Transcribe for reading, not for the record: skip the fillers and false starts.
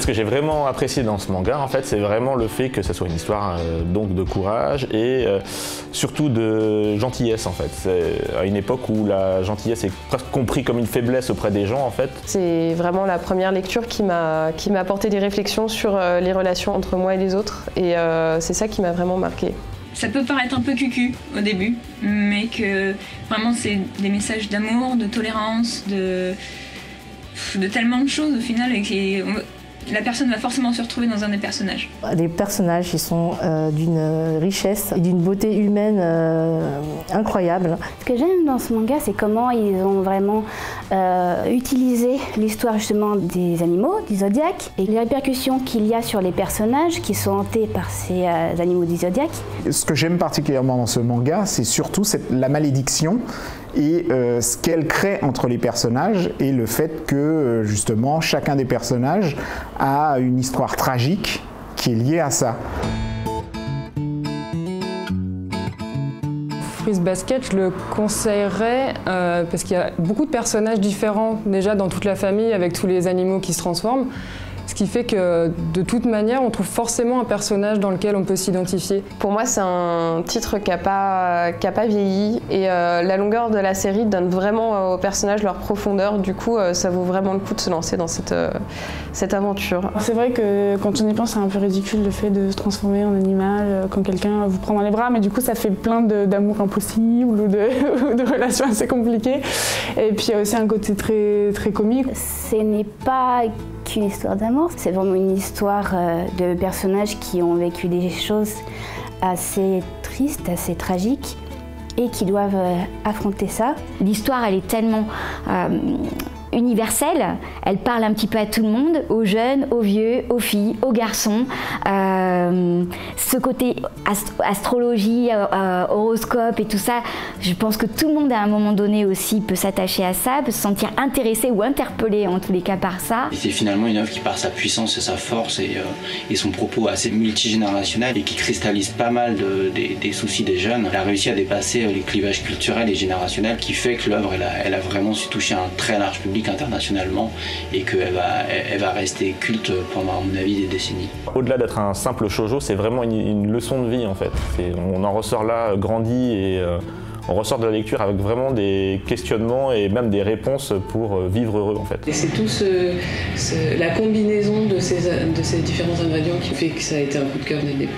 que j'ai vraiment apprécié dans ce manga, en fait, c'est vraiment le fait que ce soit une histoire donc de courage et surtout de gentillesse, en fait. C'est à une époque où la gentillesse est presque comprise comme une faiblesse auprès des gens, en fait. C'est vraiment la première lecture qui m'a apporté des réflexions sur les relations entre moi et les autres, et c'est ça qui m'a vraiment marquée. Ça peut paraître un peu cucu au début, mais que vraiment c'est des messages d'amour, de tolérance, de tellement de choses au final, et la personne va forcément se retrouver dans un des personnages. Les personnages, ils sont d'une richesse et d'une beauté humaine incroyable. Ce que j'aime dans ce manga, c'est comment ils ont vraiment utilisé l'histoire justement des animaux, du zodiaque, et les répercussions qu'il y a sur les personnages qui sont hantés par ces animaux du zodiaque. Ce que j'aime particulièrement dans ce manga, c'est surtout la malédiction et ce qu'elle crée entre les personnages et le fait que justement chacun des personnages a une histoire tragique qui est liée à ça. Fruits Basket, je le conseillerais parce qu'il y a beaucoup de personnages différents déjà dans toute la famille avec tous les animaux qui se transforment. Ce qui fait que de toute manière, on trouve forcément un personnage dans lequel on peut s'identifier. Pour moi, c'est un titre qui n'a pas vieilli, et la longueur de la série donne vraiment aux personnages leur profondeur. Du coup, ça vaut vraiment le coup de se lancer dans cette aventure. C'est vrai que quand on y pense, c'est un peu ridicule le fait de se transformer en animal quand quelqu'un vous prend dans les bras, mais du coup, ça fait plein d'amour impossible ou de relations assez compliquées. Et puis, il y a aussi un côté très, très comique. Ce n'est pas qu'une histoire d'amour, c'est vraiment une histoire de personnages qui ont vécu des choses assez tristes, assez tragiques et qui doivent affronter ça. L'histoire, elle est tellement universelle, elle parle un petit peu à tout le monde, aux jeunes, aux vieux, aux filles, aux garçons. Ce côté astrologie, horoscope et tout ça, je pense que tout le monde à un moment donné aussi peut s'attacher à ça, peut se sentir intéressé ou interpellé en tous les cas par ça. C'est finalement une œuvre qui par sa puissance et sa force et son propos assez multigénérationnel et qui cristallise pas mal des soucis des jeunes. Elle a réussi à dépasser les clivages culturels et générationnels qui fait que l'œuvre elle a vraiment su toucher un très large public internationalement et qu'elle va rester culte pendant, à mon avis, des décennies. Au-delà d'être un simple shoujo, c'est vraiment une leçon de vie en fait. On en ressort là grandi et on ressort de la lecture avec vraiment des questionnements et même des réponses pour vivre heureux en fait. Et c'est tout la combinaison de ces différents ingrédients qui fait que ça a été un coup de cœur dès le début.